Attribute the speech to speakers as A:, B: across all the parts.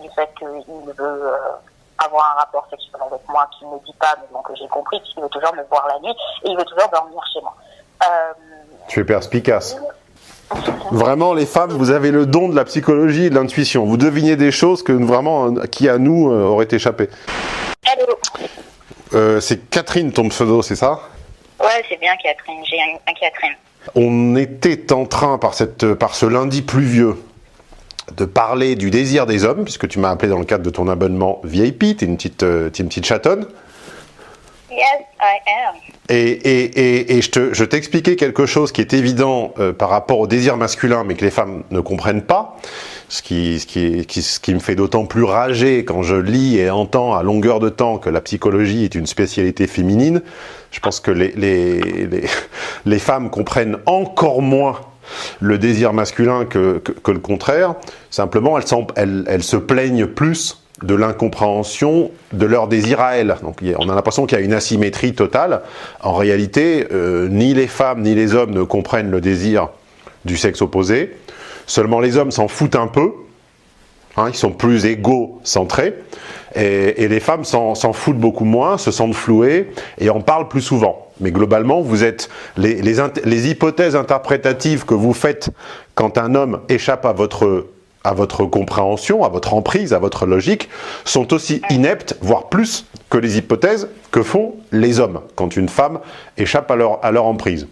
A: du fait qu'il veut avoir un rapport sexuel avec moi qu'il ne dit pas, mais donc j'ai compris qu'il veut toujours me voir la nuit et il veut toujours dormir chez moi.
B: Tu es perspicace. Vraiment, les femmes, vous avez le don de la psychologie et de l'intuition. Vous devinez des choses que vraiment, qui à nous auraient échappé.
A: Allô.
B: C'est Catherine, ton pseudo, c'est ça?
A: Ouais, c'est bien Catherine, j'ai un Catherine.
B: On était en train, par ce lundi pluvieux, de parler du désir des hommes, puisque tu m'as appelé dans le cadre de ton abonnement VIP, t'es une petite chatonne.
A: Yes, I am.
B: Et je t'expliquais quelque chose qui est évident par rapport au désir masculin, mais que les femmes ne comprennent pas, ce qui me fait d'autant plus rager quand je lis et entends à longueur de temps que la psychologie est une spécialité féminine. Je pense que les femmes comprennent encore moins le désir masculin que le contraire. Simplement, elles se plaignent plus de l'incompréhension de leur désir à elles. Donc on a l'impression qu'il y a une asymétrie totale. En réalité, ni les femmes ni les hommes ne comprennent le désir du sexe opposé. Seulement les hommes s'en foutent un peu. Ils sont plus égocentrés. Et les femmes s'en foutent beaucoup moins, se sentent flouées et en parlent plus souvent. Mais globalement, vous êtes les hypothèses interprétatives que vous faites quand un homme échappe à votre compréhension, à votre emprise, à votre logique, sont aussi ineptes, voire plus, que les hypothèses que font les hommes quand une femme échappe à leur emprise.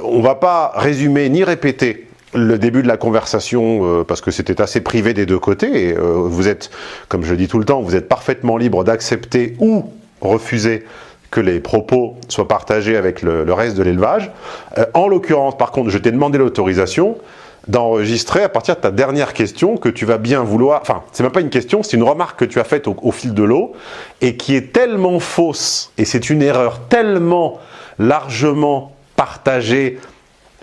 B: On ne va pas résumer ni répéter le début de la conversation, parce que c'était assez privé des deux côtés, et vous êtes, comme je dis tout le temps, vous êtes parfaitement libre d'accepter ou refuser que les propos soient partagés avec le reste de l'élevage. En l'occurrence, par contre, je t'ai demandé l'autorisation d'enregistrer à partir de ta dernière question que tu vas bien vouloir... Enfin, c'est même pas une question, c'est une remarque que tu as faite au fil de l'eau et qui est tellement fausse, et c'est une erreur tellement largement partagée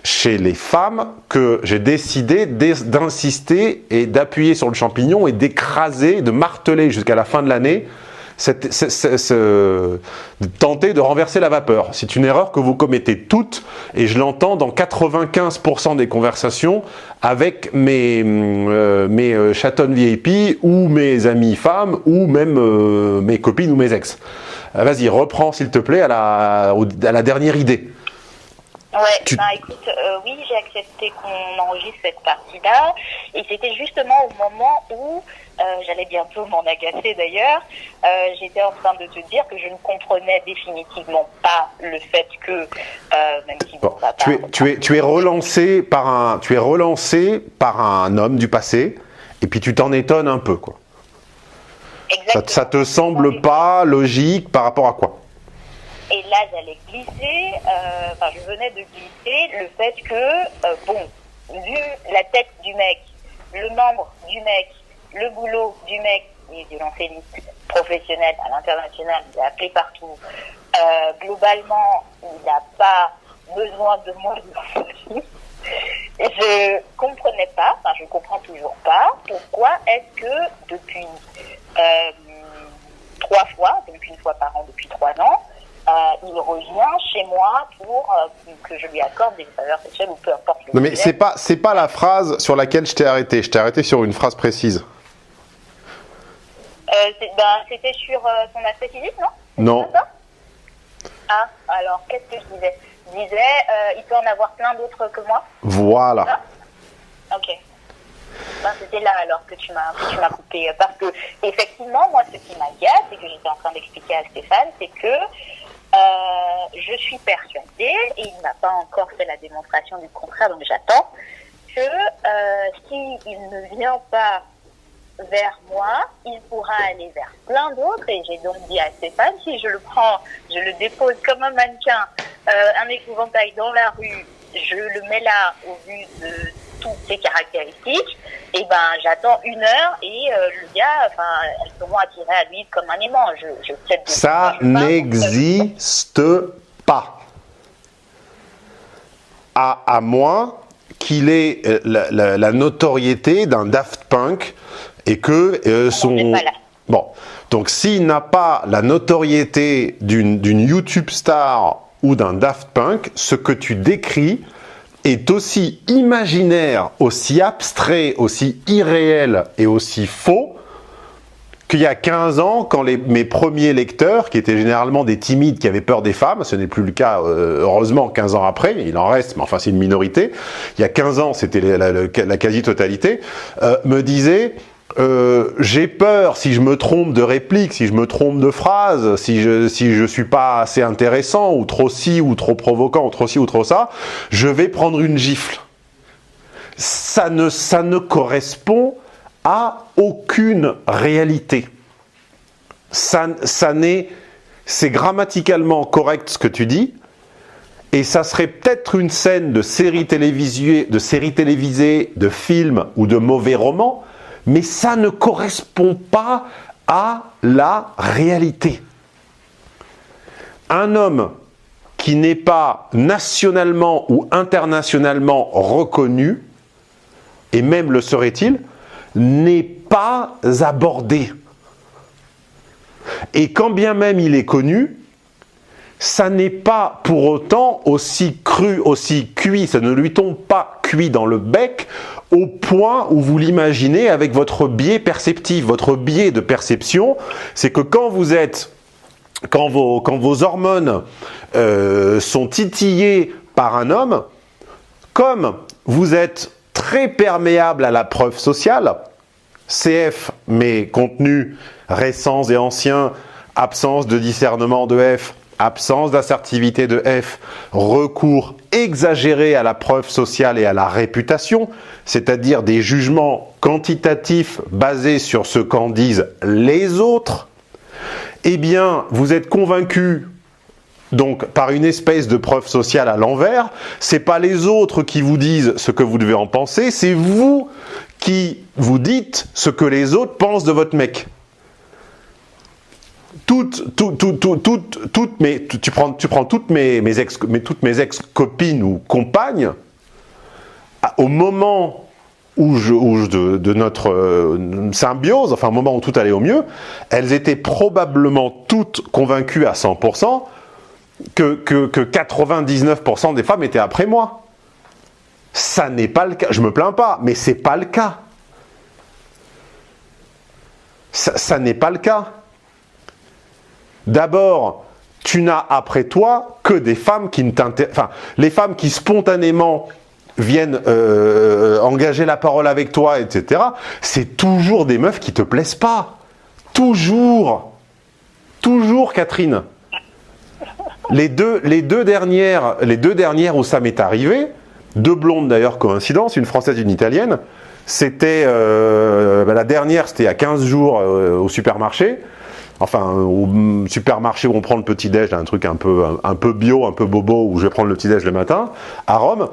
B: chez les femmes que j'ai décidé d'insister et d'appuyer sur le champignon et d'écraser, de marteler jusqu'à la fin de l'année, de tenter de renverser la vapeur. C'est une erreur que vous commettez toutes, et je l'entends dans 95% des conversations avec mes chatonnes VIP ou mes amies femmes ou même mes copines ou mes ex. Vas-y, reprends s'il te plaît à la dernière idée.
A: Ouais, écoute, oui, j'ai accepté qu'on enregistre cette partie-là, et c'était justement au moment où, j'allais bientôt m'en agacer d'ailleurs, j'étais en train de te dire que je ne comprenais définitivement pas le fait que, même si
B: bon, tu es relancé par un homme du passé, et puis tu t'en étonnes un peu, quoi.
A: Exactement.
B: Ça te semble pas logique par rapport à quoi?
A: Et là, j'allais glisser, je venais de glisser le fait que, vu la tête du mec, le membre du mec, le boulot du mec, il est violoncelliste professionnel à l'international, il est appelé partout, globalement, il n'a pas besoin de moi dans sa vie. Je comprenais pas, je comprends toujours pas, pourquoi est-ce que depuis 3 fois, donc une fois par an depuis 3 ans, il revient chez moi pour que je lui accorde des faveurs sexuelles ou peu importe.
B: Non mais c'est pas la phrase sur laquelle je t'ai arrêté. Je t'ai arrêté sur une phrase précise.
A: C'était sur son aspect physique, non?
B: Non.
A: Ah, alors qu'est-ce que je disais? Je disais, il peut en avoir plein d'autres que moi.
B: Voilà.
A: Ah, ok. C'était là alors que tu m'as coupé. Parce que, effectivement, moi, ce qui m'agace et que j'étais en train d'expliquer à Stéphane, c'est que je suis persuadée, et il n'a pas encore fait la démonstration du contraire, donc j'attends, que s'il ne vient pas vers moi, il pourra aller vers plein d'autres, et j'ai donc dit à Stéphane, si je le prends, je le dépose comme un mannequin, un épouvantail dans la rue, je le mets là au vu de toutes ses caractéristiques, et j'attends 1 heure et le gars, elles seront attirées à lui comme un aimant.
B: Ça n'existe pas. À moins qu'il ait la notoriété d'un Daft Punk et que son... Bon, donc s'il n'a pas la notoriété d'une YouTube star ou d'un Daft Punk, ce que tu décris est aussi imaginaire, aussi abstrait, aussi irréel et aussi faux qu'il y a 15 ans, quand mes premiers lecteurs, qui étaient généralement des timides qui avaient peur des femmes, ce n'est plus le cas, heureusement, 15 ans après, il en reste, mais enfin c'est une minorité, il y a 15 ans, c'était la quasi-totalité, me disaient j'ai peur si je me trompe de réplique, si je me trompe de phrase, si je suis pas assez intéressant, ou trop ci, ou trop provoquant, ou trop ci, ou trop ça, je vais prendre une gifle. Ça ne correspond à aucune réalité. C'est grammaticalement correct ce que tu dis, et ça serait peut-être une scène de série télévisée, de film ou de mauvais roman, mais ça ne correspond pas à la réalité. Un homme qui n'est pas nationalement ou internationalement reconnu, et même le serait-il, n'est pas abordé. Et quand bien même il est connu, ça n'est pas pour autant aussi cru, aussi cuit, ça ne lui tombe pas cuit dans le bec au point où vous l'imaginez avec votre biais perceptif. Votre biais de perception, c'est que quand vos hormones sont titillées par un homme, comme vous êtes très perméable à la preuve sociale, CF, mais contenu récents et anciens, absence de discernement de F, absence d'assertivité de F, recours exagéré à la preuve sociale et à la réputation, c'est-à-dire des jugements quantitatifs basés sur ce qu'en disent les autres, eh bien, vous êtes convaincu donc par une espèce de preuve sociale à l'envers. C'est pas les autres qui vous disent ce que vous devez en penser, c'est vous qui vous dites ce que les autres pensent de votre mec. Tu prends toutes mes ex-copines ou compagnes, au moment de notre symbiose, enfin au moment où tout allait au mieux, elles étaient probablement toutes convaincues à 100% que 99% des femmes étaient après moi. Ça n'est pas le cas. Je me plains pas, mais c'est pas le cas. Ça n'est pas le cas. D'abord, tu n'as après toi que des femmes qui ne t'intéressent. Enfin, les femmes qui spontanément viennent engager la parole avec toi, etc. C'est toujours des meufs qui te plaisent pas. Toujours, Catherine. Les deux dernières où ça m'est arrivé, deux blondes d'ailleurs, coïncidence, une française et une italienne. C'était la dernière, c'était il y a 15 jours au supermarché. Enfin, au supermarché où on prend le petit-déj, un truc un peu bio, un peu bobo, où je vais prendre le petit-déj le matin, à Rome.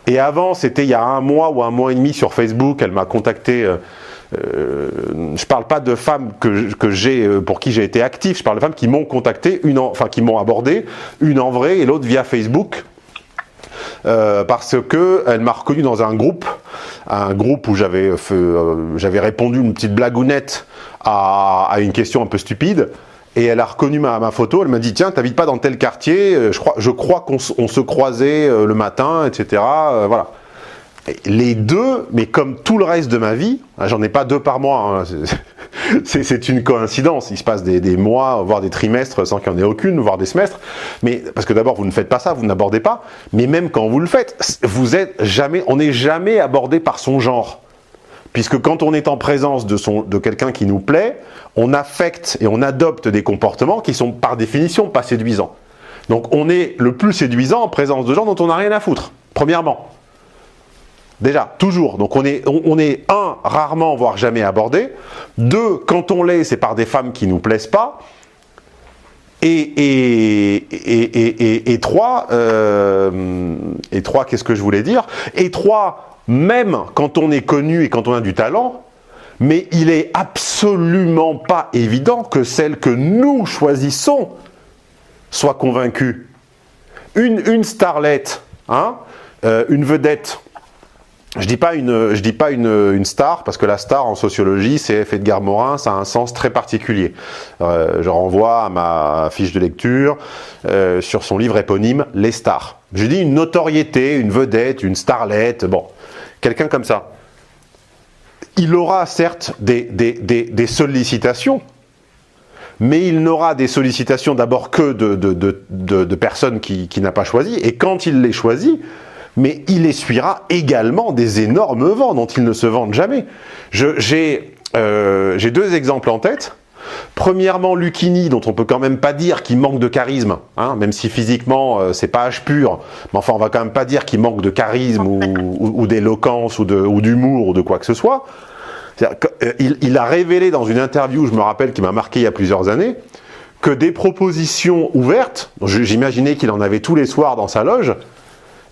B: Et avant, c'était il y a un mois ou un mois et demi sur Facebook, elle m'a contacté. Je parle pas de femmes pour qui j'ai été actif, je parle de femmes qui m'ont contacté, qui m'ont abordé, une en vrai et l'autre via Facebook. Parce que elle m'a reconnu dans un groupe où j'avais répondu une petite blagounette à une question un peu stupide, et elle a reconnu ma photo. Elle m'a dit tiens, t'habites pas dans tel quartier, je crois qu'on se croisait le matin, etc. Voilà. Et les deux, mais comme tout le reste de ma vie, j'en ai pas deux par mois, hein, c'est une coïncidence, il se passe des mois, voire des trimestres sans qu'il n'y en ait aucune, voire des semestres, mais parce que d'abord vous ne faites pas ça, vous n'abordez pas, mais même quand vous le faites, on n'est jamais abordé par son genre. Puisque quand on est en présence de quelqu'un qui nous plaît, on affecte et on adopte des comportements qui sont par définition pas séduisants. Donc on est le plus séduisant en présence de gens dont on n'a rien à foutre, premièrement. Déjà, toujours. Donc on est rarement, voire jamais abordé. Deux, quand on l'est, c'est par des femmes qui nous plaisent pas. Et trois, qu'est-ce que je voulais dire ? Et trois, même quand on est connu et quand on a du talent, mais il est absolument pas évident que celle que nous choisissons soit convaincue. Une starlette, hein, une vedette. Je dis pas une star, parce que la star en sociologie, c'est F. Edgar Morin, ça a un sens très particulier. Je renvoie à ma fiche de lecture sur son livre éponyme Les stars. Je dis une notoriété, une vedette, une starlette, bon, quelqu'un comme ça. Il aura certes des sollicitations, mais il n'aura des sollicitations d'abord que de personnes qu'il n'a pas choisies, et quand il les choisit, mais il essuiera également des énormes vents dont ils ne se vantent jamais. J'ai 2 exemples en tête. Premièrement, Lucchini, dont on peut quand même pas dire qu'il manque de charisme, hein, même si physiquement c'est pas âge pur, mais enfin on va quand même pas dire qu'il manque de charisme ou d'éloquence ou d'humour ou de quoi que ce soit. Il a révélé dans une interview, je me rappelle, qui m'a marqué il y a plusieurs années, que des propositions ouvertes, j'imaginais qu'il en avait tous les soirs dans sa loge,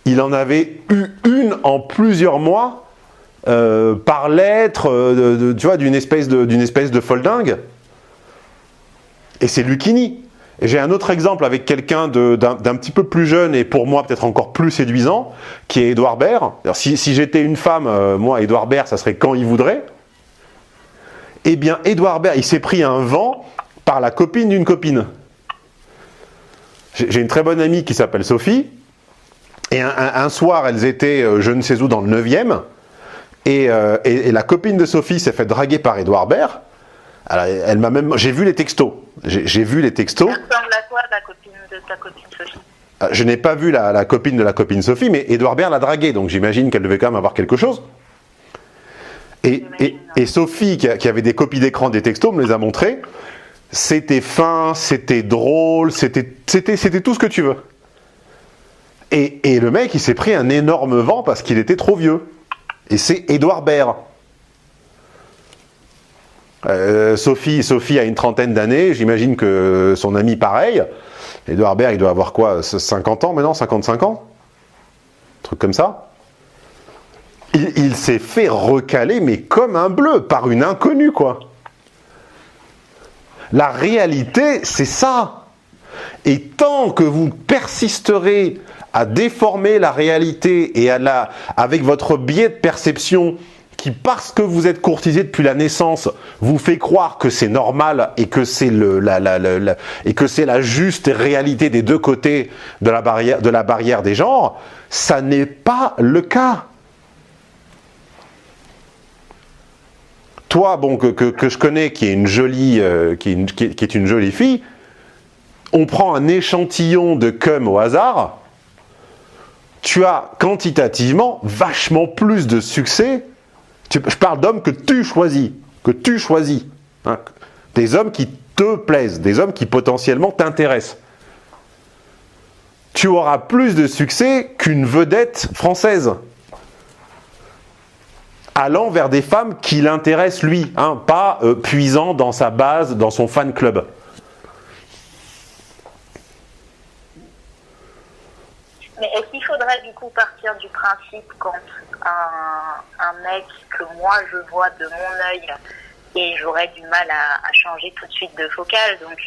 B: il en avait eu une en plusieurs mois par lettre, tu vois, d'une espèce de folle dingue. Et c'est Lucchini. Et j'ai un autre exemple avec quelqu'un d'un petit peu plus jeune et pour moi peut-être encore plus séduisant, qui est Édouard Baird. Alors, si j'étais une femme, moi, Édouard Baird, ça serait quand il voudrait. Eh bien, Édouard Baird, il s'est pris un vent par la copine d'une copine. J'ai une très bonne amie qui s'appelle Sophie. Et un soir, elles étaient je ne sais où dans le 9e. Et la copine de Sophie s'est fait draguer par Édouard Baird. Alors, elle m'a même... J'ai vu les textos. J'ai vu les textos.
A: Ça ressemble à quoi, la copine de ta copine Sophie?
B: Je n'ai pas vu la copine de la copine Sophie, mais Édouard Baird l'a draguée, donc j'imagine qu'elle devait quand même avoir quelque chose. Et Sophie, qui avait des copies d'écran des textos, me les a montrés. C'était fin, c'était drôle, c'était tout ce que tu veux. Et le mec, il s'est pris un énorme vent parce qu'il était trop vieux. Et c'est Édouard Baird. Sophie a une trentaine d'années, j'imagine que son ami pareil. Édouard Baird, il doit avoir quoi, 50 ans maintenant, 55 ans, un truc comme ça. Il s'est fait recaler, mais comme un bleu, par une inconnue, quoi. La réalité, c'est ça. Et tant que vous persisterez à déformer la réalité et avec votre biais de perception qui, parce que vous êtes courtisé depuis la naissance, vous fait croire que c'est normal et que c'est la juste réalité des deux côtés de la barrière des genres, ça n'est pas le cas. Toi, bon, que je connais, qui est une jolie, qui est une jolie fille, on prend un échantillon de cum au hasard, tu as quantitativement vachement plus de succès. Je parle d'hommes que tu choisis, hein, des hommes qui te plaisent, des hommes qui potentiellement t'intéressent. Tu auras plus de succès qu'une vedette française, allant vers des femmes qui l'intéressent lui, hein, pas puisant dans sa base, dans son fan club.
A: Mais est-ce qu'il faudrait du coup partir du principe quand un mec que moi je vois de mon œil et j'aurais du mal à changer tout de suite de focale, donc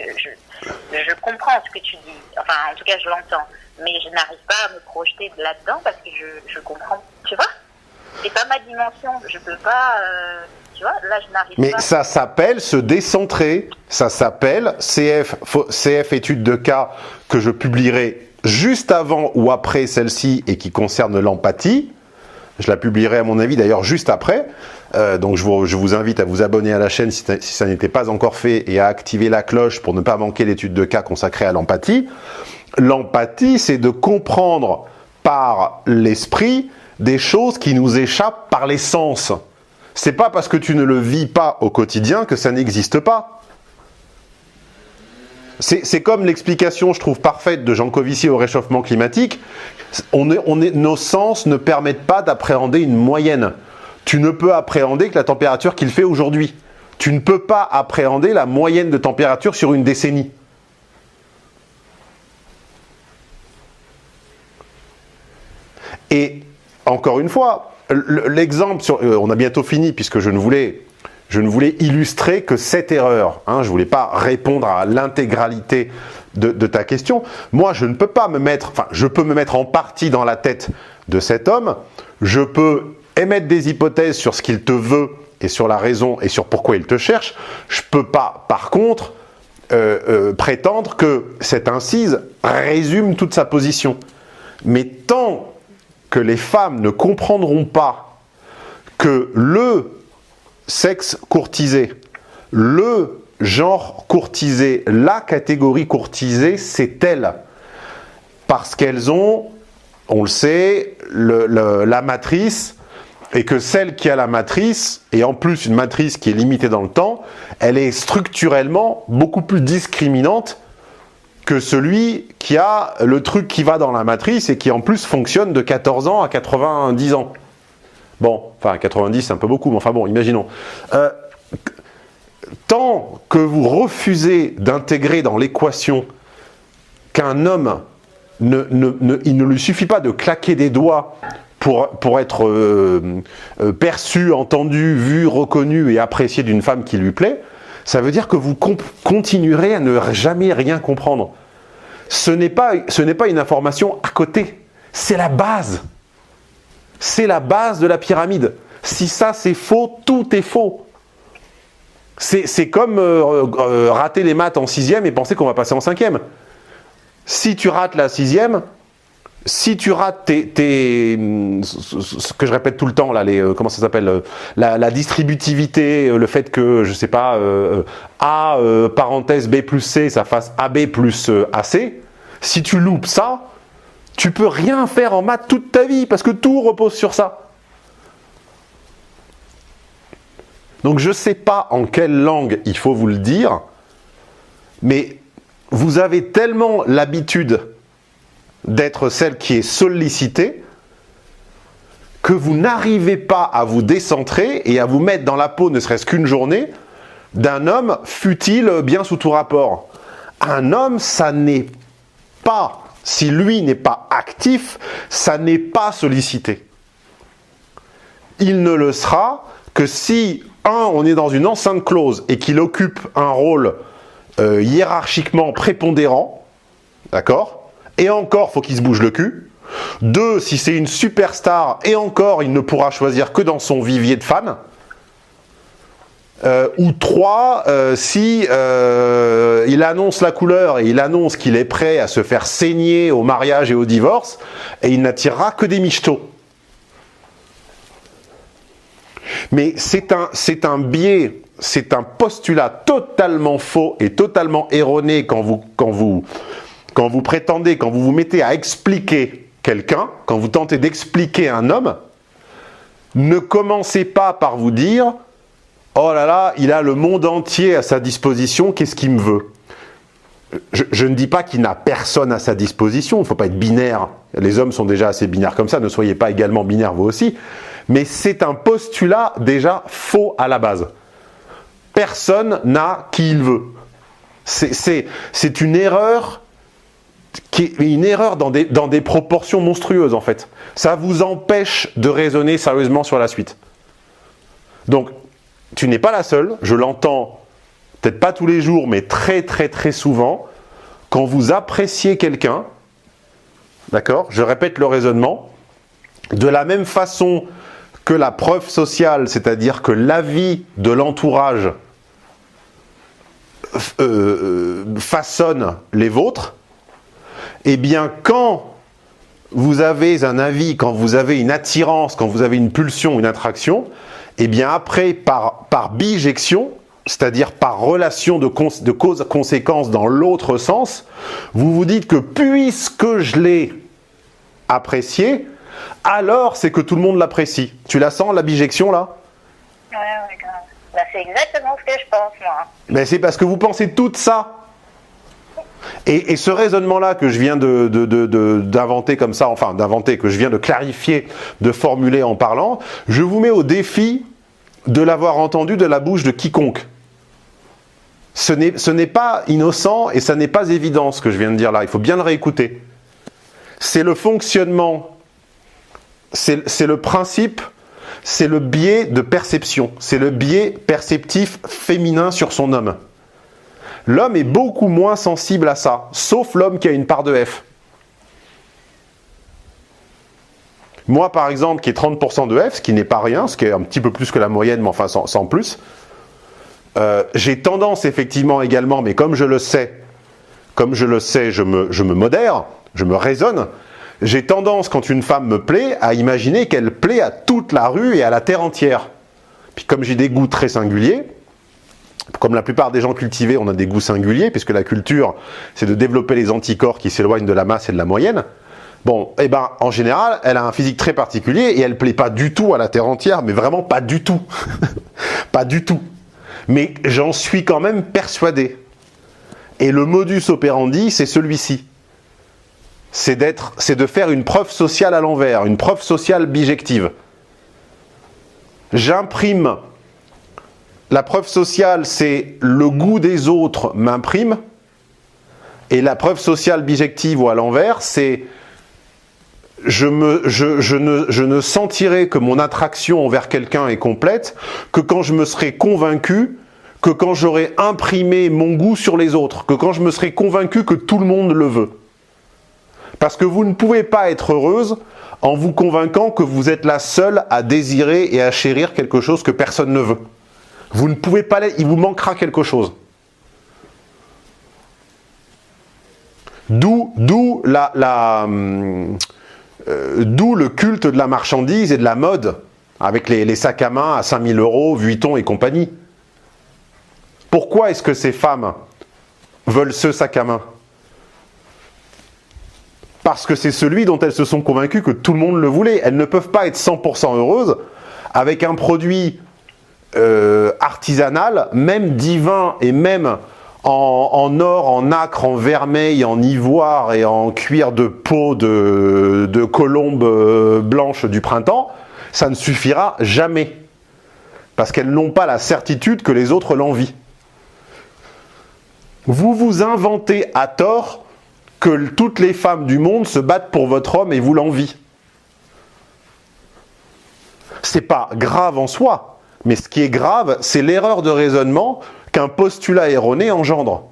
A: je comprends ce que tu dis, enfin en tout cas je l'entends, mais je n'arrive pas à me projeter là-dedans parce que je comprends, tu vois, c'est pas ma dimension, je peux pas, tu vois, là je n'arrive pas.
B: Mais ça s'appelle se décentrer, ça s'appelle CF étude de cas que je publierai juste avant ou après celle-ci et qui concerne l'empathie. Je la publierai à mon avis d'ailleurs juste après. Donc je vous invite à vous abonner à la chaîne si ça n'était pas encore fait et à activer la cloche pour ne pas manquer l'étude de cas consacrée à l'empathie. L'empathie, c'est de comprendre par l'esprit des choses qui nous échappent par les sens. C'est pas parce que tu ne le vis pas au quotidien que ça n'existe pas. C'est comme l'explication, je trouve, parfaite de Jean Covici au réchauffement climatique. Nos sens ne permettent pas d'appréhender une moyenne. Tu ne peux appréhender que la température qu'il fait aujourd'hui. Tu ne peux pas appréhender la moyenne de température sur une décennie. Et encore une fois, l'exemple on a bientôt fini puisque je ne voulais illustrer que cette erreur. Hein, je ne voulais pas répondre à l'intégralité de ta question. Moi, je ne peux pas je peux me mettre en partie dans la tête de cet homme. Je peux émettre des hypothèses sur ce qu'il te veut et sur la raison et sur pourquoi il te cherche. Je ne peux pas, par contre, prétendre que cette incise résume toute sa position. Mais tant que les femmes ne comprendront pas que le sexe courtisé, le genre courtisé. La catégorie courtisée, c'est elle. Parce qu'elles ont, on le sait, la matrice, et que celle qui a la matrice, et en plus une matrice qui est limitée dans le temps, elle est structurellement beaucoup plus discriminante que celui qui a le truc qui va dans la matrice et qui en plus fonctionne de 14 ans à 90 ans. Bon, enfin 90 c'est un peu beaucoup, mais enfin bon, imaginons. Tant que vous refusez d'intégrer dans l'équation qu'un homme, il ne lui suffit pas de claquer des doigts pour être perçu, entendu, vu, reconnu et apprécié d'une femme qui lui plaît, ça veut dire que vous continuerez à ne jamais rien comprendre. Ce n'est pas une information à côté, c'est la base. C'est la base de la pyramide. Si ça c'est faux, tout est faux. C'est comme rater les maths en 6e et penser qu'on va passer en 5e. Si tu rates la 6e, si tu rates ce que je répète tout le temps, là, comment ça s'appelle, la distributivité, le fait que, je sais pas, A, parenthèse B plus C, ça fasse AB plus AC, si tu loupes ça, tu peux rien faire en maths toute ta vie, parce que tout repose sur ça. Donc je sais pas en quelle langue il faut vous le dire, mais vous avez tellement l'habitude d'être celle qui est sollicitée, que vous n'arrivez pas à vous décentrer et à vous mettre dans la peau, ne serait-ce qu'une journée, d'un homme, fût-il bien sous tout rapport. Un homme, ça n'est pas, si lui n'est pas actif, ça n'est pas sollicité. Il ne le sera que si, on est dans une enceinte close et qu'il occupe un rôle hiérarchiquement prépondérant, d'accord ? Et encore, faut qu'il se bouge le cul. 2, si c'est une superstar, et encore, il ne pourra choisir que dans son vivier de fans. Ou 3, si il annonce la couleur et il annonce qu'il est prêt à se faire saigner au mariage et au divorce, et il n'attirera que des michetots. Mais c'est un biais, c'est un postulat totalement faux et totalement erroné quand vous prétendez, quand vous vous mettez à expliquer quelqu'un, quand vous tentez d'expliquer un homme, ne commencez pas par vous dire « Oh là là, il a le monde entier à sa disposition, qu'est-ce qu'il me veut ?» Je ne dis pas qu'il n'a personne à sa disposition, il ne faut pas être binaire. Les hommes sont déjà assez binaires comme ça, ne soyez pas également binaires vous aussi. Mais c'est un postulat déjà faux à la base. Personne n'a qui il veut. C'est une erreur qui est une erreur dans des proportions monstrueuses en fait. Ça vous empêche de raisonner sérieusement sur la suite. Donc, tu n'es pas la seule, je l'entends peut-être pas tous les jours, mais très très très souvent, quand vous appréciez quelqu'un, d'accord, je répète le raisonnement, de la même façon que la preuve sociale, c'est-à-dire que l'avis de l'entourage façonne les vôtres, eh bien, quand vous avez un avis, quand vous avez une attirance, quand vous avez une pulsion, une attraction, eh bien après, par bijection, c'est-à-dire par relation de cause-conséquence dans l'autre sens, vous vous dites que puisque je l'ai apprécié, alors c'est que tout le monde l'apprécie. Tu la sens, la bijection, là ?
A: Ouais, grave. Bah, c'est exactement ce que je pense, moi.
B: Mais c'est parce que vous pensez tout ça. Et ce raisonnement-là que je viens d'inventer comme ça, enfin d'inventer, que je viens de clarifier, de formuler en parlant, je vous mets au défi de l'avoir entendu de la bouche de quiconque. Ce n'est pas innocent et ça n'est pas évident ce que je viens de dire là, il faut bien le réécouter. C'est le fonctionnement, c'est le principe, c'est le biais de perception, c'est le biais perceptif féminin sur son homme. L'homme est beaucoup moins sensible à ça, sauf l'homme qui a une part de F. Moi, par exemple, qui ai 30% de F, ce qui n'est pas rien, ce qui est un petit peu plus que la moyenne, mais enfin sans plus, j'ai tendance effectivement également, mais comme je le sais, je me modère, je me raisonne, j'ai tendance, quand une femme me plaît, à imaginer qu'elle plaît à toute la rue et à la terre entière. Puis comme j'ai des goûts très singuliers, comme la plupart des gens cultivés, on a des goûts singuliers, puisque la culture, c'est de développer les anticorps qui s'éloignent de la masse et de la moyenne. Bon, eh ben, en général, elle a un physique très particulier et elle plaît pas du tout à la terre entière, mais vraiment pas du tout. Pas du tout. Mais j'en suis quand même persuadé. Et le modus operandi, c'est celui-ci. C'est de faire une preuve sociale à l'envers, une preuve sociale bijective. J'imprime. La preuve sociale, c'est le goût des autres m'imprime. Et la preuve sociale bijective ou à l'envers, c'est je ne sentirai que mon attraction envers quelqu'un est complète que quand je me serai convaincu, que quand j'aurai imprimé mon goût sur les autres, que quand je me serai convaincu que tout le monde le veut. Parce que vous ne pouvez pas être heureuse en vous convainquant que vous êtes la seule à désirer et à chérir quelque chose que personne ne veut. Vous ne pouvez pas l'être, il vous manquera quelque chose. D'où le culte de la marchandise et de la mode, avec les sacs à main à 5000 €, Vuitton et compagnie. Pourquoi est-ce que ces femmes veulent ce sac à main? Parce que c'est celui dont elles se sont convaincues que tout le monde le voulait. Elles ne peuvent pas être 100% heureuses avec un produit artisanal, même divin et même en or, en nacre, en vermeil, en ivoire et en cuir de peau de colombe blanche du printemps. Ça ne suffira jamais. Parce qu'elles n'ont pas la certitude que les autres l'envient. Vous vous inventez à tort que toutes les femmes du monde se battent pour votre homme et vous l'envient. C'est pas grave en soi, mais ce qui est grave, c'est l'erreur de raisonnement qu'un postulat erroné engendre.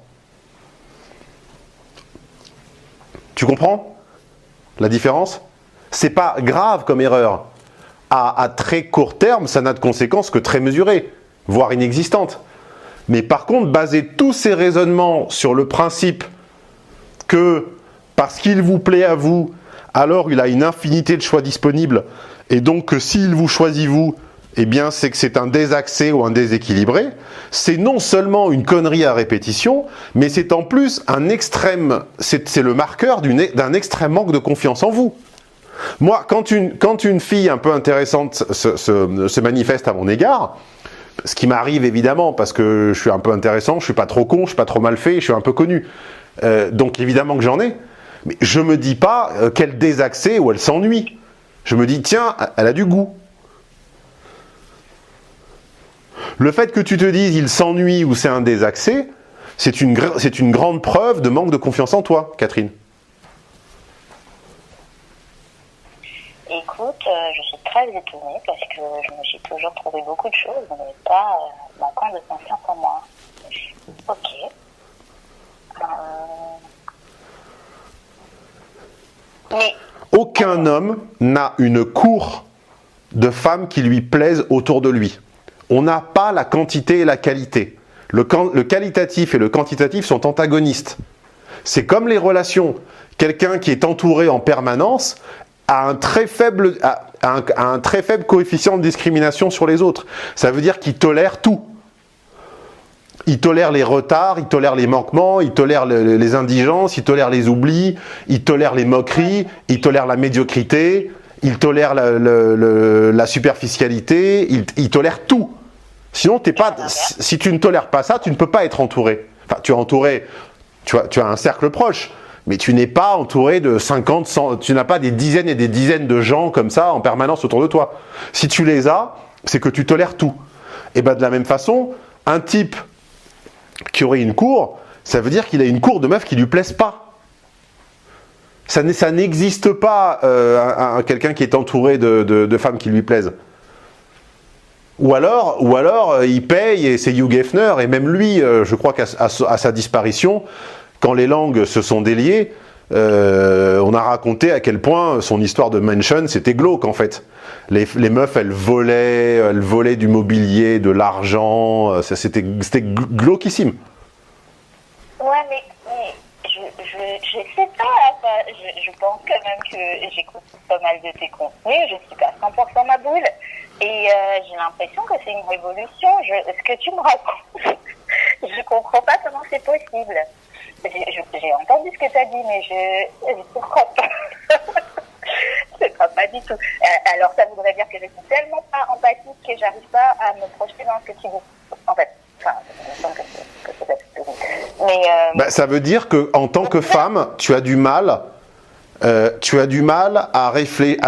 B: Tu comprends la différence? C'est pas grave comme erreur. À très court terme, ça n'a de conséquences que très mesurées, voire inexistantes. Mais par contre, baser tous ces raisonnements sur le principe que parce qu'il vous plaît à vous, alors il a une infinité de choix disponibles, et donc que s'il vous choisit vous, eh bien c'est que c'est un désaxé ou un déséquilibré, c'est non seulement une connerie à répétition, mais c'est en plus un extrême, c'est le marqueur d'un extrême manque de confiance en vous. Moi, quand une fille un peu intéressante se manifeste à mon égard, ce qui m'arrive évidemment parce que je suis un peu intéressant, je suis pas trop con, je suis pas trop mal fait, je suis un peu connu. Donc évidemment que j'en ai. Mais je me dis pas qu'elle désaxée ou elle s'ennuie. Je me dis tiens, elle a du goût. Le fait que tu te dises il s'ennuie ou c'est un désaxé, c'est une grande preuve de manque de confiance en toi, Catherine.
A: Écoute, je suis très étonnée parce que je me suis toujours trouvé beaucoup de choses, mais pas manquant de confiance en moi. Ok. Mais
B: aucun homme n'a une cour de femmes qui lui plaisent autour de lui. On n'a pas la quantité et la qualité. Le qualitatif et le quantitatif sont antagonistes. C'est comme les relations. Quelqu'un qui est entouré en permanence a un très faible coefficient de discrimination sur les autres. Ça veut dire qu'il tolère tout. Il tolère les retards, il tolère les manquements, il tolère les indigences, il tolère les oublis, il tolère les moqueries, il tolère la médiocrité, il tolère la superficialité, il tolère tout. Sinon, si tu ne tolères pas ça, tu ne peux pas être entouré. Enfin, tu es entouré, tu as un cercle proche, mais tu n'es pas entouré de 50, 100, tu n'as pas des dizaines et des dizaines de gens comme ça en permanence autour de toi. Si tu les as, c'est que tu tolères tout. Et bien de la même façon, un type qui aurait une cour, ça veut dire qu'il a une cour de meufs qui lui plaisent pas. Ça n'existe pas quelqu'un qui est entouré de femmes qui lui plaisent. Ou alors il paye et c'est Hugh Hefner, et même lui, je crois qu'à sa disparition, quand les langues se sont déliées, on a raconté à quel point son histoire de mansion, c'était glauque en fait. Les meufs, elles volaient du mobilier, de l'argent, c'était glauquissime.
A: ouais, mais je sais pas, je pense quand même que j'écoute pas mal de tes contenus, je suis pas 100% ma boule, et j'ai l'impression que c'est une révolution. Ce que tu me racontes, je comprends pas comment c'est possible. J'ai entendu ce que tu as dit, mais je comprends pas. Je comprends pas du tout. Alors, ça voudrait dire que je suis tellement pas empathique que j'arrive pas à me projeter dans ce que tu dis. En fait, il me semble que c'est peut-être ce que tu dis. Mais
B: ça veut dire que en tant que femme, tu as du mal à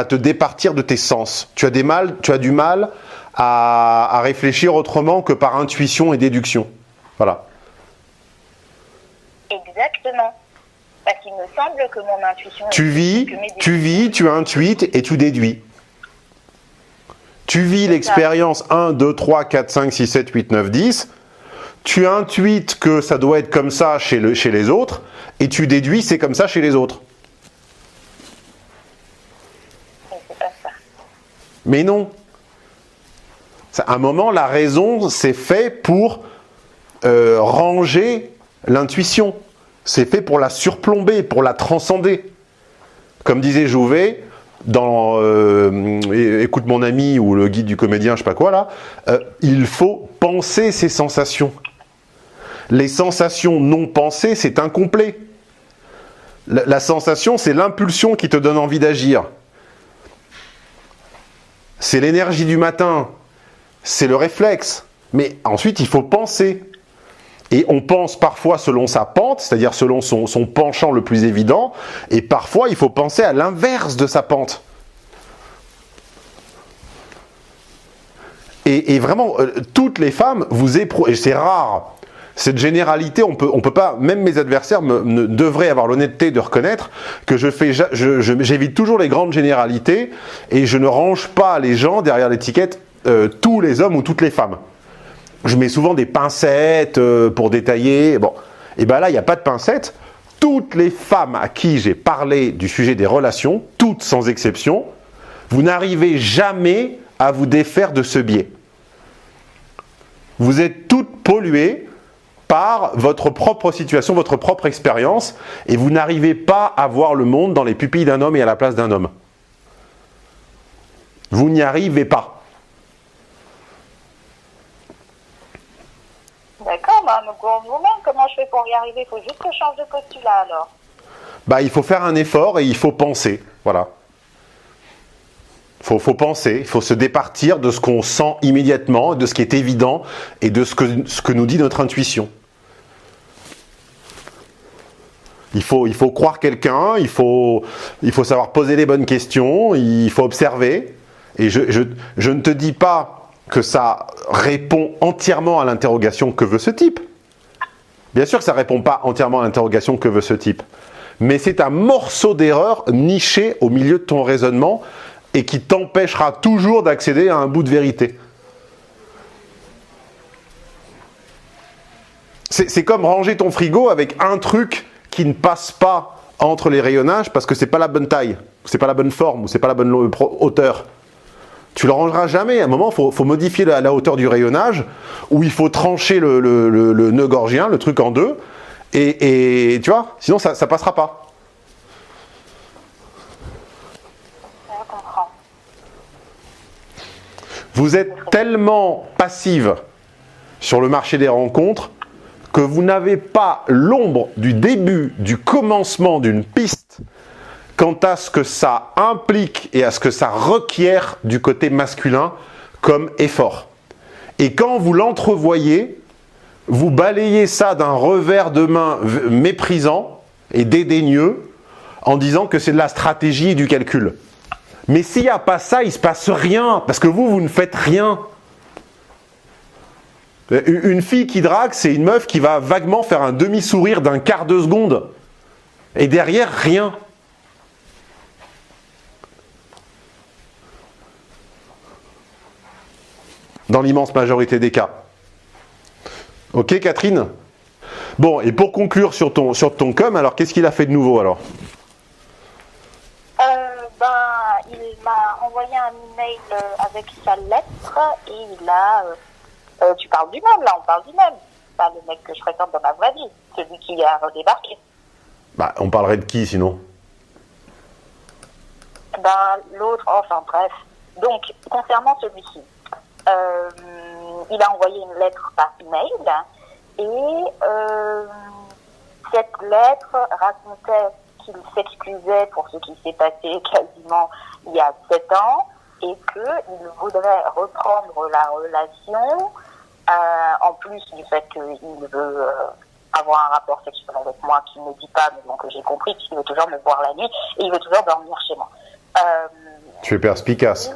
B: te départir de tes sens. Tu as du mal à réfléchir autrement que par intuition et déduction. Voilà.
A: Exactement. Parce qu'il me semble que mon intuition...
B: Tu intuites et tu déduis. Tu vis l'expérience 1, 2, 3, 4, 5, 6, 7, 8, 9, 10. Tu intuites que ça doit être comme ça chez les autres. Et tu déduis c'est comme ça chez les autres.
A: Mais c'est pas ça.
B: Mais non. À un moment, la raison, c'est fait pour ranger l'intuition. C'est fait pour la surplomber, pour la transcender. Comme disait Jouvet, dans Écoute mon ami ou le guide du comédien, je sais pas quoi là, il faut penser ses sensations. Les sensations non pensées, c'est incomplet. La sensation, c'est l'impulsion qui te donne envie d'agir. C'est l'énergie du matin, c'est le réflexe. Mais ensuite, il faut penser. Et on pense parfois selon sa pente, c'est-à-dire selon son penchant le plus évident, et parfois il faut penser à l'inverse de sa pente. Et vraiment, toutes les femmes, et c'est rare, cette généralité, on peut pas, même mes adversaires devraient avoir l'honnêteté de reconnaître que j'évite toujours les grandes généralités, et je ne range pas les gens derrière l'étiquette tous les hommes ou toutes les femmes. Je mets souvent des pincettes pour détailler. Bon, et bien là, il n'y a pas de pincettes. Toutes les femmes à qui j'ai parlé du sujet des relations, toutes sans exception, vous n'arrivez jamais à vous défaire de ce biais. Vous êtes toutes polluées par votre propre situation, votre propre expérience, et vous n'arrivez pas à voir le monde dans les pupilles d'un homme et à la place d'un homme. Vous n'y arrivez pas.
A: D'accord, mais vous-même, comment je fais pour y arriver? Il faut juste que je change de postulat alors.
B: Il faut faire un effort et il faut penser. Voilà. Faut penser, il faut se départir de ce qu'on sent immédiatement, de ce qui est évident et de ce que nous dit notre intuition. Il faut croire quelqu'un, il faut savoir poser les bonnes questions, il faut observer. Et je ne te dis pas que ça répond entièrement à l'interrogation que veut ce type. Bien sûr que ça ne répond pas entièrement à l'interrogation que veut ce type. Mais c'est un morceau d'erreur niché au milieu de ton raisonnement et qui t'empêchera toujours d'accéder à un bout de vérité. C'est comme ranger ton frigo avec un truc qui ne passe pas entre les rayonnages parce que c'est pas la bonne taille, c'est pas la bonne forme, ou c'est pas la bonne hauteur. Tu le rangeras jamais. À un moment, il faut modifier la hauteur du rayonnage, ou il faut trancher le nœud gorgien, le truc en deux, et tu vois, sinon ça passera pas.
A: Je comprends.
B: Vous êtes tellement passive sur le marché des rencontres que vous n'avez pas l'ombre du début, du commencement d'une piste quant à ce que ça implique et à ce que ça requiert du côté masculin comme effort. Et quand vous l'entrevoyez, vous balayez ça d'un revers de main méprisant et dédaigneux en disant que c'est de la stratégie et du calcul. Mais s'il n'y a pas ça, il ne se passe rien, parce que vous ne faites rien. Une fille qui drague, c'est une meuf qui va vaguement faire un demi-sourire d'un quart de seconde. Et derrière, rien. Dans l'immense majorité des cas. Ok, Catherine? Bon, et pour conclure sur ton com, alors qu'est-ce qu'il a fait de nouveau alors?
A: Il m'a envoyé un email avec sa lettre et il a... tu parles du même, là, on parle du même. Pas le mec que je fréquente dans ma vraie vie, celui qui a redébarqué.
B: On parlerait de qui sinon?
A: L'autre, enfin bref. Donc, concernant celui-ci, il a envoyé une lettre par email Et cette lettre racontait qu'il s'excusait pour ce qui s'est passé quasiment il y a 7 ans et qu'il voudrait reprendre la relation, en plus du fait qu'il veut avoir un rapport sexuel avec moi qu'il ne dit pas, mais donc j'ai compris qu'il veut toujours me voir la nuit et il veut toujours dormir chez moi.
B: Tu es perspicace.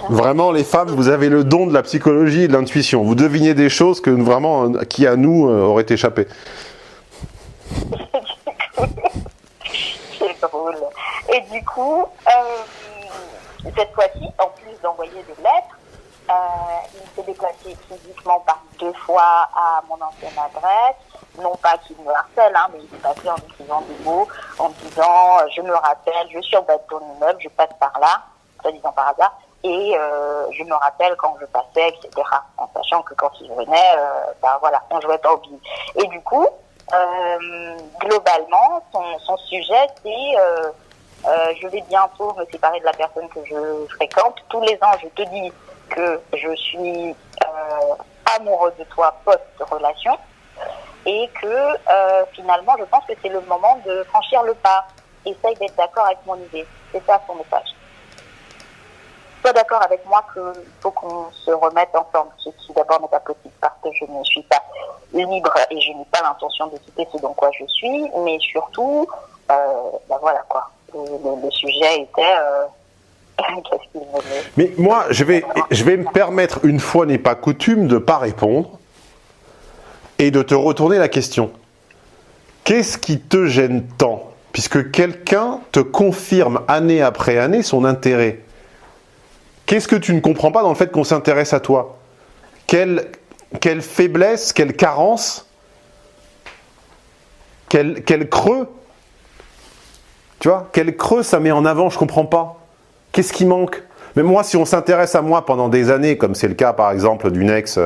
B: Vraiment, les femmes, vous avez le don de la psychologie et de l'intuition. Vous devinez des choses que vraiment, qui à nous auraient échappé.
A: C'est drôle. Et du coup, cette fois-ci, en plus d'envoyer des lettres, il s'est déplacé physiquement par 2 fois à mon ancienne adresse. Non pas qu'il me harcèle, mais il est passé en utilisant des mots, en disant je me rappelle, je suis en bas de ton immeuble, je passe par là, soi-disant par hasard, et je me rappelle quand je passais, etc. En sachant que quand il venait, voilà, on jouait pas au billes. Et du coup, globalement, son sujet, c'est je vais bientôt me séparer de la personne que je fréquente. Tous les ans, je te dis que je suis amoureux de toi post-relation et que finalement, je pense que c'est le moment de franchir le pas. Essaye d'être d'accord avec mon idée. C'est ça son message. Sois d'accord avec moi qu'il faut qu'on se remette ensemble, ce qui d'abord n'est pas possible parce que je ne suis pas libre et je n'ai pas l'intention de quitter ce dans quoi je suis, mais surtout, voilà quoi. Le sujet était qu'est-ce qu'il venait.
B: Mais moi, je vais me permettre, une fois n'est pas coutume, de ne pas répondre et de te retourner la question. Qu'est-ce qui te gêne tant, puisque quelqu'un te confirme année après année son intérêt? Qu'est-ce que tu ne comprends pas dans le fait qu'on s'intéresse à toi? Quelle faiblesse, quelle carence, quel creux? Tu vois, quel creux ça met en avant, je comprends pas. Qu'est-ce qui manque? Mais moi, si on s'intéresse à moi pendant des années, comme c'est le cas par exemple d'une ex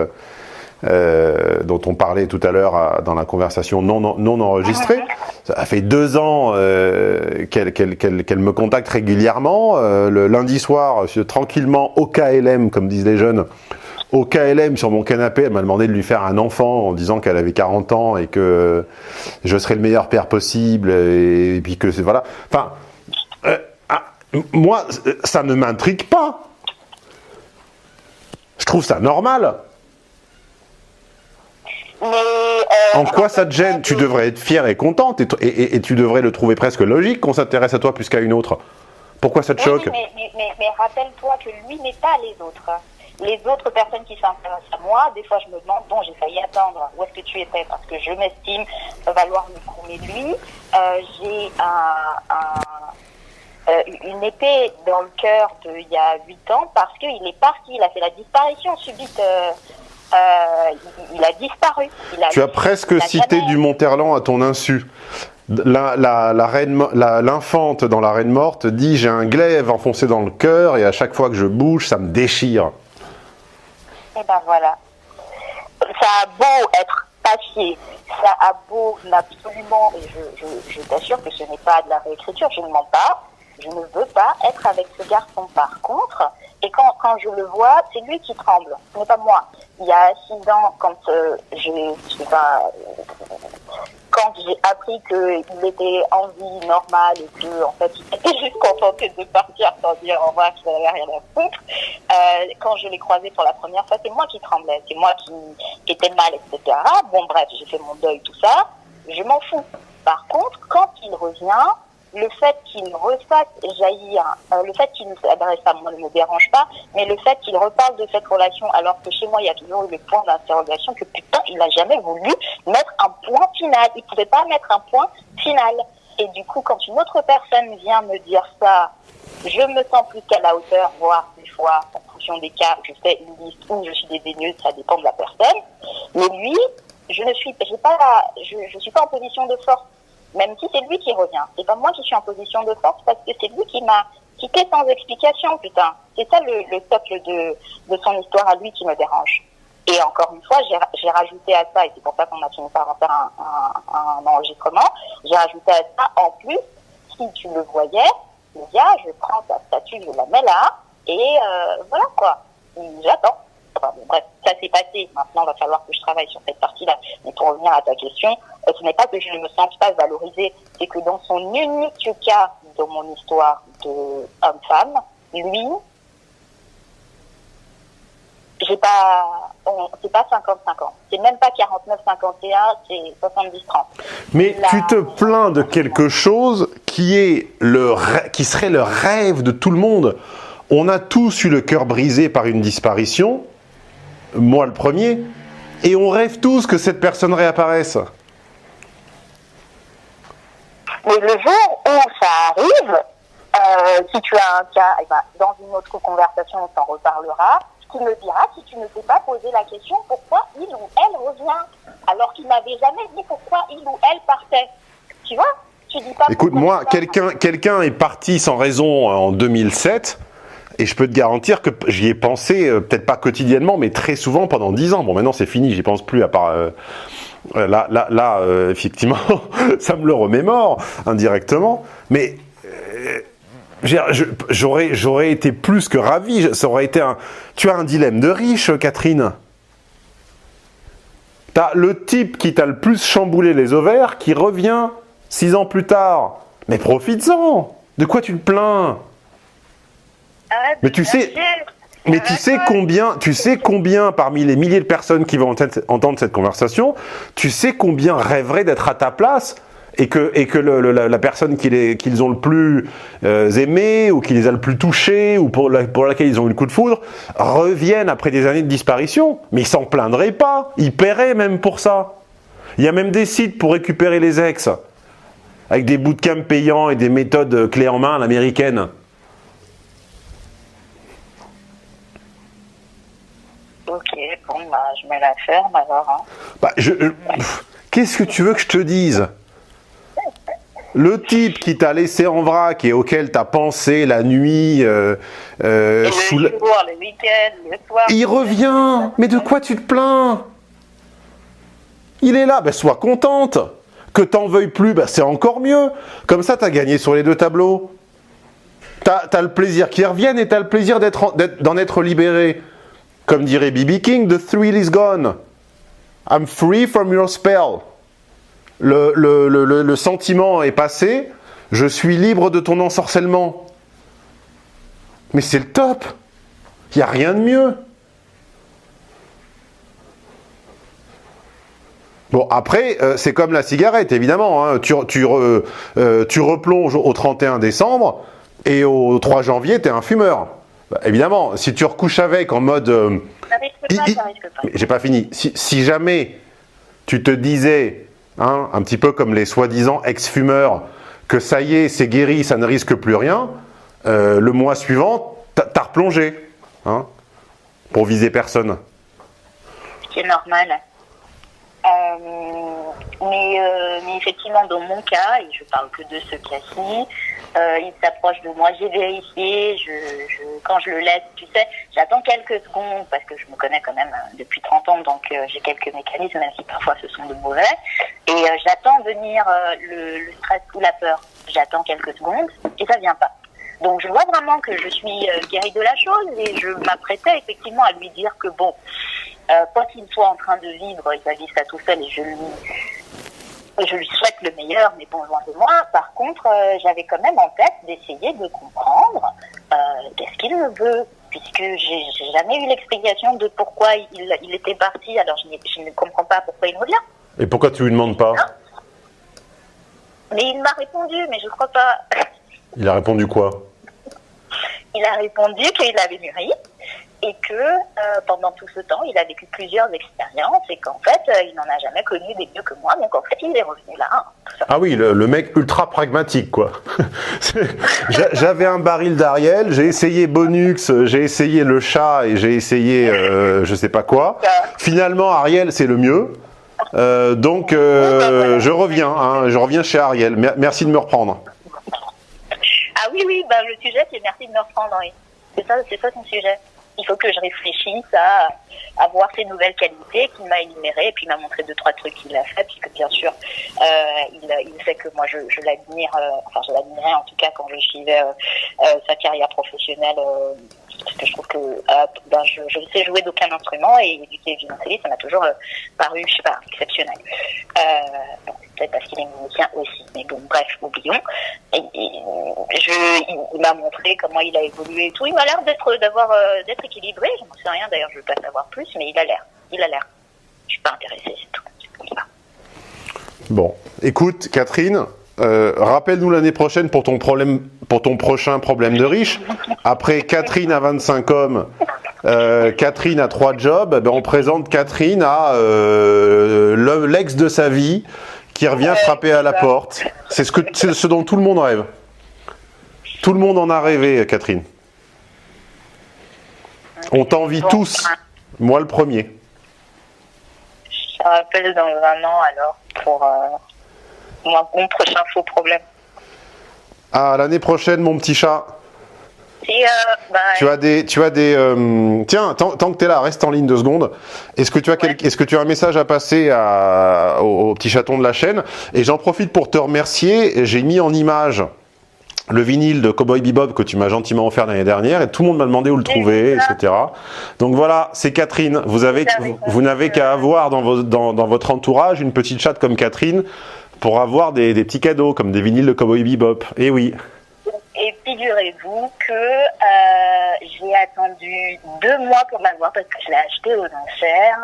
B: dont on parlait tout à l'heure dans la conversation non enregistrée, ça fait 2 ans qu'elle me contacte régulièrement, le lundi soir, tranquillement, au KLM, comme disent les jeunes, au KLM sur mon canapé, elle m'a demandé de lui faire un enfant en disant qu'elle avait 40 ans et que je serais le meilleur père possible et puis que c'est voilà. Enfin, moi, ça ne m'intrigue pas. Je trouve ça normal. En quoi ça te gêne? Tu devrais être fière et contente et tu devrais le trouver presque logique qu'on s'intéresse à toi plus qu'à une autre. Pourquoi ça te choque?
A: Mais rappelle-toi que lui n'est pas les autres. Les autres personnes qui s'intéressent à moi, des fois je me demande, bon, j'ai failli attendre, où est-ce que tu étais? Parce que je m'estime valoir le coup. Mais lui, j'ai une épée dans le cœur il y a 8 ans parce qu'il est parti, il a fait la disparition subite. Il a disparu.
B: Tu as presque cité du Monterland à ton insu. L'infante dans La Reine Morte dit « J'ai un glaive enfoncé dans le cœur et à chaque fois que je bouge, ça me déchire. »
A: Et ben voilà. Ça a beau être papier, ça a beau absolument, et je t'assure que ce n'est pas de la réécriture, je ne mens pas, je ne veux pas être avec ce garçon. Par contre, et quand je le vois, c'est lui qui tremble, ce n'est pas moi. Il y a 6 ans, quand j'ai appris qu'il était en vie normale et que en fait il était juste contenté de partir sans dire au revoir, qu'il n'avait rien à foutre, quand je l'ai croisé pour la première fois, c'est moi qui tremblais, c'est moi qui était mal, etc. Bon bref, j'ai fait mon deuil, tout ça, je m'en fous. Par contre, quand il revient, le fait qu'il refasse jaillir, le fait qu'il ne s'adresse à moi ne me dérange pas, mais le fait qu'il reparle de cette relation alors que chez moi il y a toujours eu le point d'interrogation, que putain il n'a jamais voulu mettre un point final, il ne pouvait pas mettre un point final. Et du coup quand une autre personne vient me dire ça, je me sens plus qu'à la hauteur, voire des fois en fonction des cas, je fais une liste où je suis dédaigneuse, ça dépend de la personne, mais lui, je suis pas en position de force. Même si c'est lui qui revient. C'est pas moi qui suis en position de force parce que c'est lui qui m'a quitté sans explication, putain. C'est ça le socle de son histoire à lui qui me dérange. Et encore une fois, j'ai rajouté à ça, et c'est pour ça qu'on a fini par en faire un enregistrement, j'ai rajouté à ça, en plus, si tu le voyais, le gars, je prends sa statue, je la mets là, et voilà quoi. J'attends. Enfin, bon, bref, ça s'est passé. Maintenant, il va falloir que je travaille sur cette partie-là. Mais pour revenir à ta question, ce n'est pas que je ne me sente pas valorisée, c'est que dans son unique cas, dans mon histoire de homme-femme, lui, c'est pas 50-50. C'est même pas 49-51, c'est 70-30.
B: Mais tu te plains de quelque chose qui serait le rêve de tout le monde. On a tous eu le cœur brisé par une disparition, moi le premier, et on rêve tous que cette personne réapparaisse.
A: Mais le jour où ça arrive, si tu as un cas, eh ben, dans une autre conversation, on s'en reparlera. Tu me diras si tu ne t'es pas posé la question pourquoi il ou elle revient, alors qu'il n'avait jamais dit pourquoi il ou elle partait. Tu vois? Tu dis pas.
B: Écoute, moi, quelqu'un est parti sans raison en 2007. Et je peux te garantir que j'y ai pensé, peut-être pas quotidiennement, mais très souvent pendant 10 ans. Bon, maintenant c'est fini, j'y pense plus à part... Là, effectivement, ça me le remémore indirectement. Mais j'aurais été plus que ravi. Ça aurait été Tu as un dilemme de riche, Catherine. T'as le type qui t'a le plus chamboulé les ovaires qui revient 6 ans plus tard. Mais profites-en. De quoi tu te plains? Mais tu sais combien parmi les milliers de personnes qui vont entendre cette conversation, tu sais combien rêveraient d'être à ta place et que la personne qu'ils ont le plus aimé ou qui les a le plus touchés ou pour laquelle ils ont eu le coup de foudre reviennent après des années de disparition. Mais ils s'en plaindraient pas, ils paieraient même pour ça. Il y a même des sites pour récupérer les ex avec des bootcamps payants et des méthodes clés en main à l'américaine.
A: Ok, bon, bah, je me la ferme alors. Hein.
B: Qu'est-ce que tu veux que je te dise? Le type qui t'a laissé en vrac et auquel t'as pensé la nuit,
A: le week-end, le soir.
B: Il revient. Mais de quoi tu te plains? Il est là. Ben, sois contente. Que t'en veuilles plus, ben, c'est encore mieux. Comme ça, t'as gagné sur les deux tableaux. T'as le plaisir qu'il revienne et t'as le plaisir d'en être libéré. Comme dirait B.B. King, the thrill is gone. I'm free from your spell. Le sentiment est passé. Je suis libre de ton ensorcellement. Mais c'est le top. Il n'y a rien de mieux. Bon, après, c'est comme la cigarette, évidemment. Hein. Tu replonges au 31 décembre et au 3 janvier, tu es un fumeur. Bah, évidemment, si tu recouches avec en mode...
A: Ça risque pas.
B: J'ai pas fini. Si jamais tu te disais, hein, un petit peu comme les soi-disant ex-fumeurs, que ça y est, c'est guéri, ça ne risque plus rien, le mois suivant, t'as replongé, hein, pour viser personne.
A: C'est normal. Mais effectivement, dans mon cas, et je parle que de ce cas-ci, il s'approche de moi, j'ai vérifié, quand je le laisse, tu sais, j'attends quelques secondes, parce que je me connais quand même depuis 30 ans, donc j'ai quelques mécanismes, même si parfois ce sont de mauvais, et j'attends venir le stress ou la peur. J'attends quelques secondes, et ça vient pas. Donc je vois vraiment que je suis guérie de la chose, et je m'apprêtais effectivement à lui dire que bon, quoi qu'il soit en train de vivre, il va vivre ça tout seul, et je lui souhaite le meilleur, mais bon, loin de moi. Par contre, j'avais quand même en tête d'essayer de comprendre qu'est-ce qu'il me veut, puisque j'ai jamais eu l'explication de pourquoi il était parti, alors je ne comprends pas pourquoi il revient.
B: Et pourquoi tu lui demandes pas?
A: Mais il m'a répondu, mais je crois pas.
B: Il a répondu quoi?
A: Il a répondu qu'il avait mûri, et que pendant tout ce temps, il a vécu plusieurs expériences et qu'en fait, il n'en a jamais connu des mieux que moi. Donc en fait, il est revenu là. Hein,
B: ah oui, le mec ultra pragmatique, quoi. J'avais un baril d'Ariel, j'ai essayé Bonux, j'ai essayé le chat et j'ai essayé je sais pas quoi. Finalement, Ariel, c'est le mieux. Donc je reviens chez Ariel. Merci de me reprendre.
A: Ah oui, bah, le sujet, c'est merci de me reprendre. Oui. C'est ça ton sujet. Il faut que je réfléchisse à voir ses nouvelles qualités qu'il m'a énumérées et puis il m'a montré 2-3 trucs qu'il a fait, puisque bien sûr il sait que moi je l'admire, je l'admirais en tout cas quand je suivais sa carrière professionnelle Parce que je trouve que je ne sais jouer d'aucun instrument et éduquer le violoncelliste, ça m'a toujours paru, je sais pas, exceptionnel. Bon, peut-être parce qu'il est musicien aussi, mais bon, bref, oublions. Il m'a montré comment il a évolué et tout. Il m'a l'air d'être équilibré. Je n'en sais rien d'ailleurs, je ne veux pas savoir plus, mais il a l'air. Je suis pas intéressée, c'est tout. C'est comme ça.
B: Bon, écoute, Catherine, rappelle-nous l'année prochaine pour ton prochain problème de riche. Après Catherine à 25 hommes, Catherine a 3 jobs, on présente Catherine à l'ex de sa vie qui revient frapper à la porte. C'est ce dont tout le monde rêve. Tout le monde en a rêvé, Catherine. On t'envie tous. Moi le premier.
A: Je te rappelle dans 1 an alors pour mon prochain faux problème.
B: Ah, l'année prochaine, mon petit chat. Tu as des tiens, tant que tu es là, reste en ligne 2 secondes. Est-ce que tu as un message à passer au petit chaton de la chaîne? Et j'en profite pour te remercier. J'ai mis en image le vinyle de Cowboy Bebop que tu m'as gentiment offert l'année dernière et tout le monde m'a demandé où le trouver, etc. Donc voilà, c'est Catherine. Vous n'avez qu'à avoir dans votre entourage une petite chatte comme Catherine pour avoir des petits cadeaux comme des vinyles de Cowboy Bebop. Et oui.
A: Et figurez-vous que j'ai attendu 2 mois pour l'avoir parce que je l'ai acheté aux enchères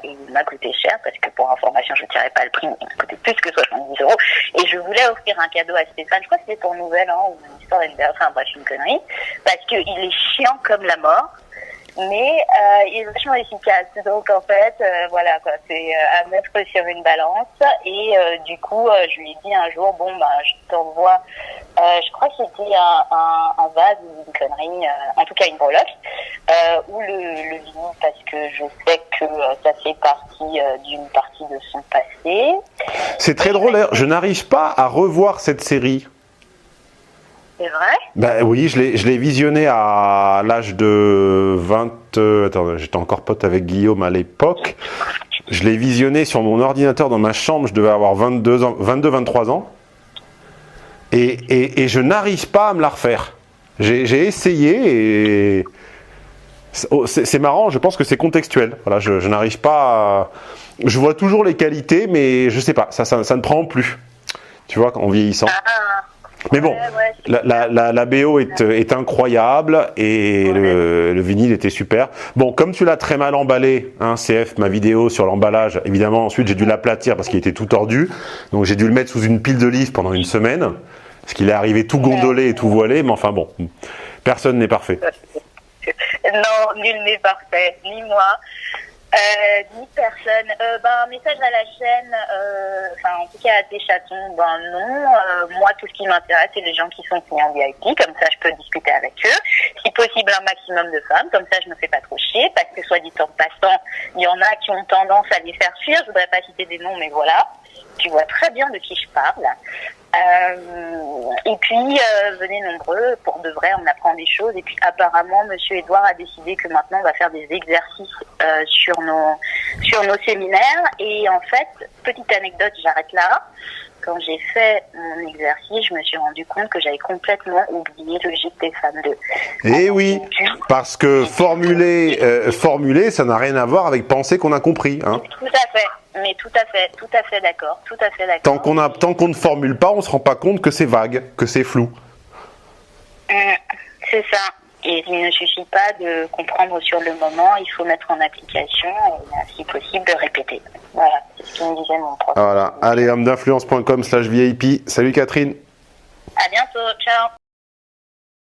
A: et il m'a coûté cher parce que pour information je ne dirais pas le prix, mais il m'a coûté plus que 70 € et je voulais offrir un cadeau à Stéphane, je crois que c'était pour Nouvel An ou une histoire d'anniversaire, enfin bref une connerie, parce qu'il est chiant comme la mort. Mais il est vachement efficace, donc en fait voilà quoi, c'est à mettre sur une balance et du coup je lui ai dit un jour je t'envoie je crois que c'était un vase ou une connerie, en tout cas une breloque ou le vinyle parce que je sais que ça fait partie d'une partie de son passé.
B: C'est très drôle, je n'arrive pas à revoir cette série.
A: C'est vrai?
B: Ben oui, je l'ai visionné à l'âge de 20... attends, j'étais encore pote avec Guillaume à l'époque. Je l'ai visionné sur mon ordinateur dans ma chambre, je devais avoir 22-23 ans. Et je n'arrive pas à me la refaire. J'ai essayé et... C'est marrant, je pense que c'est contextuel. Voilà, je n'arrive pas à... Je vois toujours les qualités, mais je sais pas, ça ne prend plus. Tu vois, en vieillissant. Mais bon, la BO est incroyable et le vinyle était super. Bon, comme tu l'as très mal emballé, hein, CF, ma vidéo sur l'emballage, évidemment, ensuite j'ai dû l'aplatir parce qu'il était tout tordu. Donc j'ai dû le mettre sous une pile de livres pendant 1 semaine. Parce qu'il est arrivé tout gondolé et tout voilé, mais enfin bon, personne n'est parfait.
A: Non, nul n'est parfait, ni moi. Ni personne. Un message à la chaîne, en tout cas à tes chatons, non. Moi, tout ce qui m'intéresse, c'est les gens qui sont clients VIP, comme ça je peux discuter avec eux. Si possible, un maximum de femmes, comme ça je me fais pas trop chier, parce que soit dit en passant, il y en a qui ont tendance à les faire fuir, je voudrais pas citer des noms, mais voilà. Tu vois très bien de qui je parle. Et puis, venez nombreux, pour de vrai, on apprend des choses. Et puis, apparemment, Monsieur Edouard a décidé que maintenant, on va faire des exercices sur nos séminaires. Et en fait, petite anecdote, j'arrête là. Quand j'ai fait mon exercice, je me suis rendu compte que j'avais complètement oublié le gîte des femmes 2.
B: Eh oui, parce que formuler, ça n'a rien à voir avec penser qu'on a compris. Hein.
A: Tout à fait. Mais tout à fait d'accord.
B: Tant qu'on ne formule pas, on se rend pas compte que c'est vague, que c'est flou.
A: C'est ça. Et il ne suffit pas de comprendre sur le moment, il faut mettre en application et si possible de répéter. Voilà, c'est ce qu'il me disait mon prof.
B: Voilà, allez, homme-d'influence.com/VIP. Salut Catherine.
A: À bientôt, ciao.